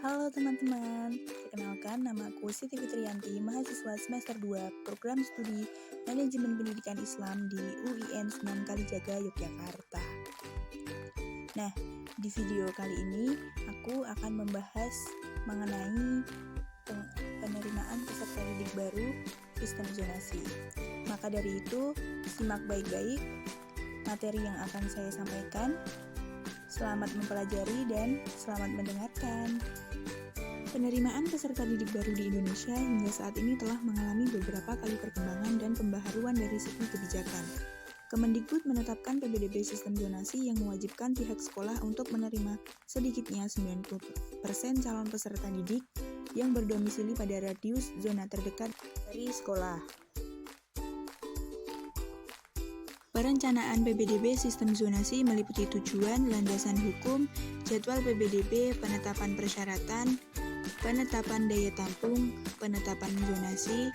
Halo teman-teman, perkenalkan nama aku Siti Fitriyanti, mahasiswa semester 2 Program Studi Manajemen Pendidikan Islam di UIN Sunan Kalijaga, Yogyakarta. Nah, di video kali ini aku akan membahas mengenai penerimaan peserta didik baru sistem zonasi. Maka dari itu, simak baik-baik materi yang akan saya sampaikan. Selamat mempelajari dan selamat mendengarkan. Penerimaan peserta didik baru di Indonesia hingga saat ini telah mengalami beberapa kali perkembangan dan pembaharuan dari segi kebijakan. Kemendikbud menetapkan PPDB sistem zonasi yang mewajibkan pihak sekolah untuk menerima sedikitnya 90% calon peserta didik yang berdomisili pada radius zona terdekat dari sekolah. Perencanaan PPDB sistem zonasi meliputi tujuan, landasan hukum, jadwal PPDB, penetapan persyaratan, penetapan daya tampung, penetapan zonasi,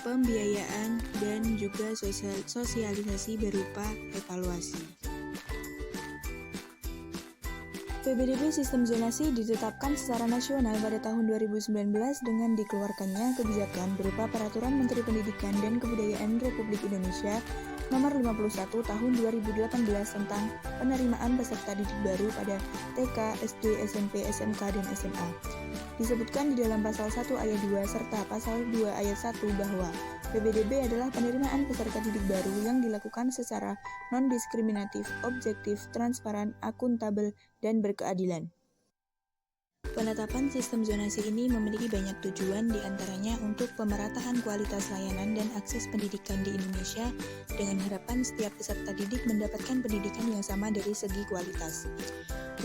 pembiayaan, dan juga sosialisasi berupa evaluasi. PPDB sistem zonasi ditetapkan secara nasional pada tahun 2019 dengan dikeluarkannya kebijakan berupa Peraturan Menteri Pendidikan dan Kebudayaan Republik Indonesia Nomor 51 Tahun 2018 tentang penerimaan peserta didik baru pada TK, SD, SMP, SMK, dan SMA. Disebutkan di dalam pasal 1 ayat 2 serta pasal 2 ayat 1 bahwa PPDB adalah penerimaan peserta didik baru yang dilakukan secara non-diskriminatif, objektif, transparan, akuntabel, dan berkeadilan. Penetapan sistem zonasi ini memiliki banyak tujuan, diantaranya untuk pemerataan kualitas layanan dan akses pendidikan di Indonesia dengan harapan setiap peserta didik mendapatkan pendidikan yang sama dari segi kualitas.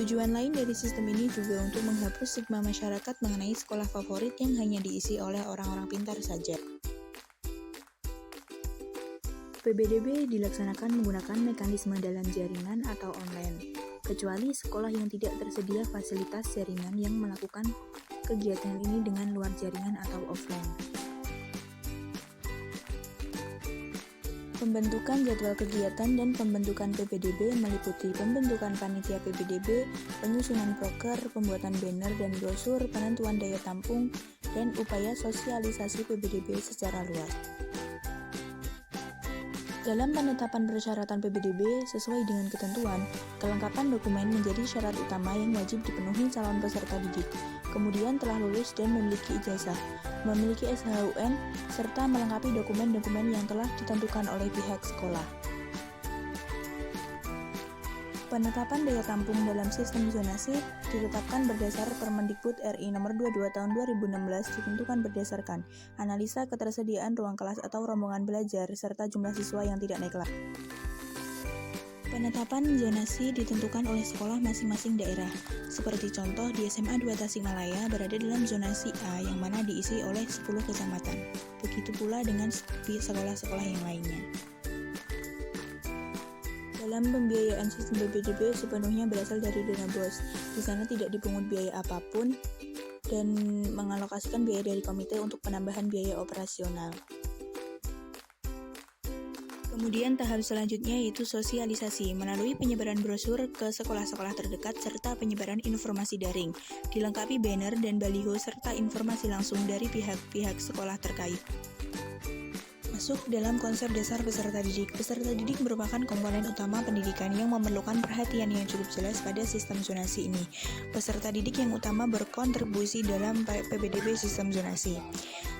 Tujuan lain dari sistem ini juga untuk menghapus stigma masyarakat mengenai sekolah favorit yang hanya diisi oleh orang-orang pintar saja. PPDB dilaksanakan menggunakan mekanisme dalam jaringan atau online, kecuali sekolah yang tidak tersedia fasilitas jaringan yang melakukan kegiatan ini dengan luar jaringan atau offline. Pembentukan jadwal kegiatan dan pembentukan PPDB meliputi pembentukan panitia PPDB, penyusunan proker, pembuatan banner dan brosur, penentuan daya tampung, dan upaya sosialisasi PPDB secara luas. Dalam penetapan persyaratan PPDB sesuai dengan ketentuan, kelengkapan dokumen menjadi syarat utama yang wajib dipenuhi calon peserta didik. Kemudian telah lulus dan memiliki ijazah, memiliki SHUN, serta melengkapi dokumen-dokumen yang telah ditentukan oleh pihak sekolah. Penetapan daya tampung dalam sistem zonasi ditetapkan berdasar Permendikbud RI Nomor 22 Tahun 2016 ditentukan berdasarkan analisa ketersediaan ruang kelas atau rombongan belajar serta jumlah siswa yang tidak naik kelas. Penetapan zonasi ditentukan oleh sekolah masing-masing daerah. Seperti contoh di SMA 2 Tasikmalaya berada dalam zonasi A yang mana diisi oleh 10 kecamatan. Begitu pula dengan sekolah-sekolah yang lainnya. Dalam pembiayaan sistem PPDB sepenuhnya berasal dari dana BOS. Di sana tidak dipungut biaya apapun dan mengalokasikan biaya dari komite untuk penambahan biaya operasional. Kemudian tahap selanjutnya yaitu sosialisasi melalui penyebaran brosur ke sekolah-sekolah terdekat serta penyebaran informasi daring, dilengkapi banner dan baliho serta informasi langsung dari pihak-pihak sekolah terkait. Masuk dalam konsep dasar peserta didik. Peserta didik merupakan komponen utama pendidikan yang memerlukan perhatian yang cukup jelas pada sistem zonasi ini. Peserta didik yang utama berkontribusi dalam PPDB sistem zonasi.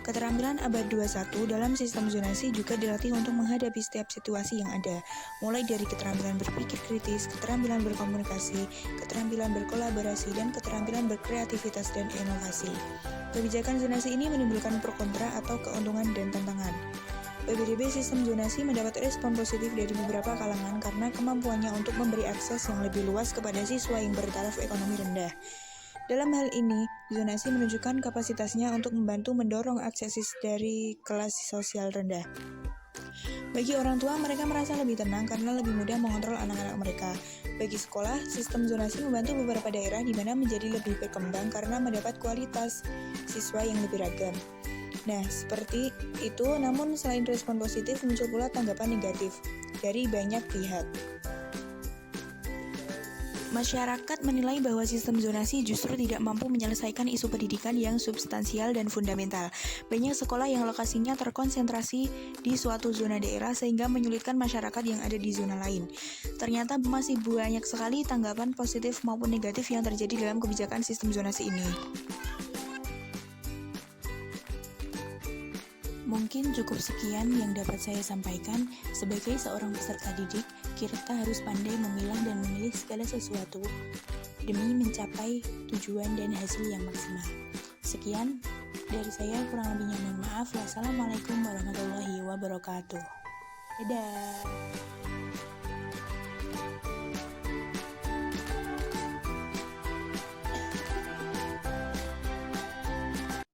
Keterampilan abad 21 dalam sistem zonasi juga dilatih untuk menghadapi setiap situasi yang ada, mulai dari keterampilan berpikir kritis, keterampilan berkomunikasi, keterampilan berkolaborasi, dan keterampilan berkreativitas dan inovasi. Kebijakan zonasi ini menimbulkan pro kontra atau keuntungan dan tantangan. PPDB sistem zonasi mendapat respon positif dari beberapa kalangan karena kemampuannya untuk memberi akses yang lebih luas kepada siswa yang bertaraf ekonomi rendah. Dalam hal ini, zonasi menunjukkan kapasitasnya untuk membantu mendorong akses dari kelas sosial rendah. Bagi orang tua, mereka merasa lebih tenang karena lebih mudah mengontrol anak-anak mereka. Bagi sekolah, sistem zonasi membantu beberapa daerah di mana menjadi lebih berkembang karena mendapat kualitas siswa yang lebih ragam. Nah, seperti itu, namun selain respon positif, muncul pula tanggapan negatif dari banyak pihak. Masyarakat menilai bahwa sistem zonasi justru tidak mampu menyelesaikan isu pendidikan yang substansial dan fundamental. Banyak sekolah yang lokasinya terkonsentrasi di suatu zona daerah sehingga menyulitkan masyarakat yang ada di zona lain. Ternyata masih banyak sekali tanggapan positif maupun negatif yang terjadi dalam kebijakan sistem zonasi ini. Mungkin cukup sekian yang dapat saya sampaikan. Sebagai seorang peserta didik, kita harus pandai memilah dan memilih segala sesuatu demi mencapai tujuan dan hasil yang maksimal. Sekian dari saya, kurang lebihnya mohon maaf. Wassalamualaikum warahmatullahi wabarakatuh. Dadah.